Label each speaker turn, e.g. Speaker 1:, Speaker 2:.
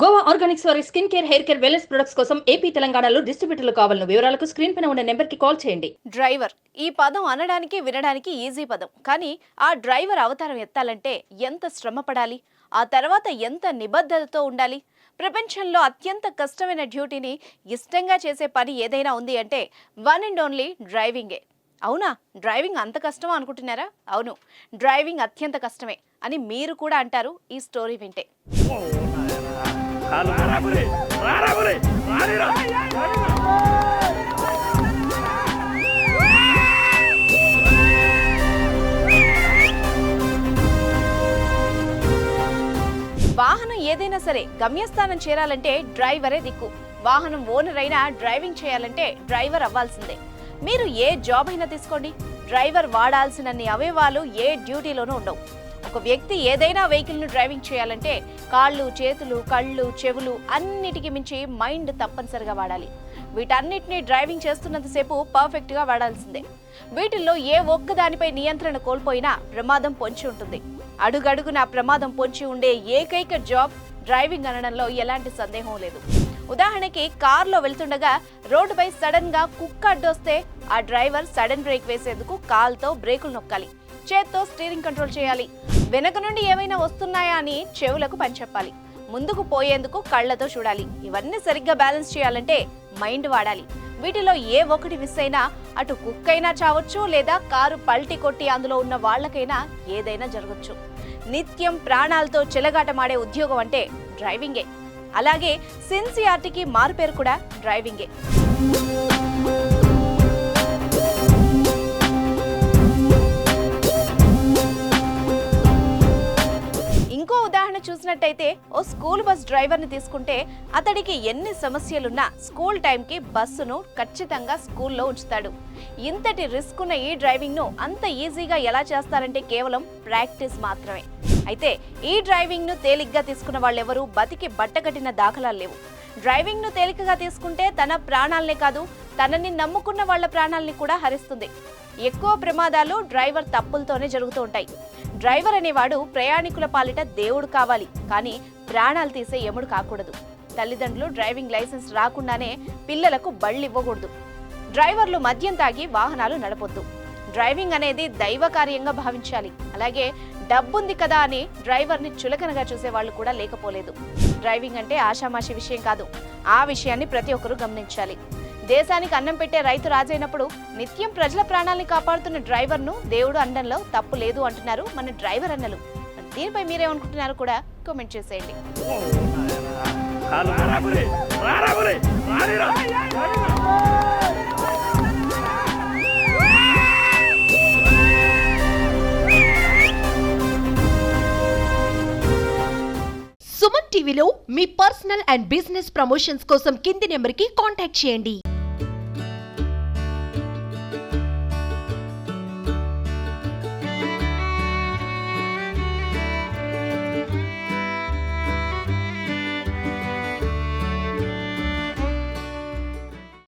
Speaker 1: Goa Organics వారి skin care, hair care, wellness products కోసం AP, తెలంగాణలో డిస్ట్రిబ్యూటర్లు కావాలను వివరాలకు స్క్రీన్ పైన ఉన్న నెంబర్కి కాల్ చేయండి.
Speaker 2: డ్రైవర్ ఈ పదం అనడానికి వినడానికి ఈజీ పదం, కానీ ఆ డ్రైవర్ అవతారం ఎత్తాలంటే ఎంత శ్రమ పడాలి, ఆ తర్వాత ఎంత నిబద్ధతతో ఉండాలి. ప్రపంచంలో అత్యంత కష్టమైన డ్యూటీని ఇష్టంగా చేసే పని ఏదైనా ఉంది అంటే వన్ అండ్ ఓన్లీ డ్రైవింగే. అవునా? డ్రైవింగ్ అంత కష్టమా అనుకుంటున్నారా? అవును, డ్రైవింగ్ అత్యంత కష్టమే అని మీరు కూడా అంటారు ఈ స్టోరీ వింటే. వాహనం ఏదైనా సరే గమ్యస్థానం చేరాలంటే డ్రైవరే దిక్కు. వాహనం ఓనర్ అయినా డ్రైవింగ్ చేయాలంటే డ్రైవర్ అవ్వాల్సిందే. మీరు ఏ జాబ్ అయినా తీసుకోండి, డ్రైవర్ వాడాల్సినన్ని అవయవాలు ఏ డ్యూటీలోనూ ఉండవు. ఒక వ్యక్తి ఏదైనా వెహికల్ ను డ్రైవింగ్ చేయాలంటే కాళ్ళు, చేతులు, కళ్ళు, చెవులు అన్నిటికీ మించి మైండ్ తప్పనిసరిగా వాడాలి. వీటన్నిటిని డ్రైవింగ్ చేస్తున్నంతసేపు పర్ఫెక్ట్ గా వాడాల్సిందే. వీటిల్లో ఏ ఒక్కదానిపై నియంత్రణ కోల్పోయినా ప్రమాదం పొంచి ఉంటుంది. అడుగడుగునా ప్రమాదం పొంచి ఉండే ఏకైక జాబ్ డ్రైవింగ్ అనడంలో ఎలాంటి సందేహం లేదు. ఉదాహరణకి కార్లో వెళ్తుండగా రోడ్డుపై సడన్ గా కుక్క అడ్డొస్తే ఆ డ్రైవర్ సడన్ బ్రేక్ వేసేందుకు కాల్తో బ్రేకులు నొక్కాలి, చేత్తో స్టీరింగ్ కంట్రోల్ చేయాలి. వెనక నుండి ఏమైనా వస్తున్నాయా అని చెవులకు పని చెప్పాలి, ముందుకు పోయేందుకు కళ్లతో చూడాలి. ఇవన్నీ సరిగ్గా బ్యాలెన్స్ చేయాలంటే మైండ్ వాడాలి. వీటిలో ఏ ఒకటి మిస్ అయినా అటు కుక్కైనా చావచ్చు, లేదా కారు పల్టీ కొట్టి అందులో ఉన్న వాళ్లకైనా ఏదైనా జరగచ్చు. నిత్యం ప్రాణాలతో చెలగాటమాడే ఉద్యోగం అంటే డ్రైవింగే. అలాగే సిన్సియారిటీకి మారుపేరు కూడా డ్రైవింగే. ఇంకో ఉదాహరణ చూసినట్టయితే ఓ స్కూల్ బస్ డ్రైవర్ ని తీసుకుంటే అతడికి ఎన్ని సమస్యలున్నా స్కూల్ టైంకి బస్సును ఖచ్చితంగా స్కూల్లో ఉంచుతాడు. ఇంతటి రిస్క్ ఉన్న ఈ డ్రైవింగ్ ను అంత ఈజీగా ఎలా చేస్తారంటే కేవలం ప్రాక్టీస్ మాత్రమే. అయితే ఈ డ్రైవింగ్ ను తేలిగ్గా తీసుకున్న వాళ్ళెవరూ బతికి బట్టకట్టిన దాఖలాలు లేవు. డ్రైవింగ్ ను తేలికగా తీసుకుంటే తన ప్రాణాలనే కాదు, తనని నమ్ముకున్న వాళ్ళ ప్రాణాలని కూడా హరిస్తుంది. ఎక్కువ ప్రమాదాలు డ్రైవర్ తప్పులతోనే జరుగుతూ ఉంటాయి. డ్రైవర్ అనేవాడు ప్రయాణికుల పాలిట దేవుడు కావాలి, కానీ ప్రాణాలు తీసే యముడు కాకూడదు. తల్లిదండ్రులు డ్రైవింగ్ లైసెన్స్ రాకుండానే పిల్లలకు బళ్ళు ఇవ్వకూడదు. డ్రైవర్లు మద్యం తాగి వాహనాలు నడపొద్దు. డ్రైవింగ్ అనేది దైవ కార్యంగా భావించాలి. అలాగే డబ్బుంది కదా అని డ్రైవర్ని చులకనగా చూసే వాళ్ళు కూడా లేకపోలేదు. డ్రైవింగ్ అంటే ఆషామాషి విషయం కాదు. ఆ విషయాన్ని ప్రతి ఒక్కరూ గమనించాలి. దేశానికి అన్నం పెట్టే రైతు రాజైనప్పుడు నిత్యం ప్రజల ప్రాణాలని కాపాడుతున్న డ్రైవర్ను దేవుడు అనడంలో తప్పు లేదు అంటున్నారు మన డ్రైవర్ అన్నలు. దీనిపై మీరేమనుకుంటున్నారు కూడా కామెంట్ చేసేయండి.
Speaker 3: సుమన్ టీవీలో మీ పర్సనల్ అండ్ బిజినెస్ ప్రమోషన్స్ కోసం కింది నెంబర్కి కాంటాక్ట్ చేయండి.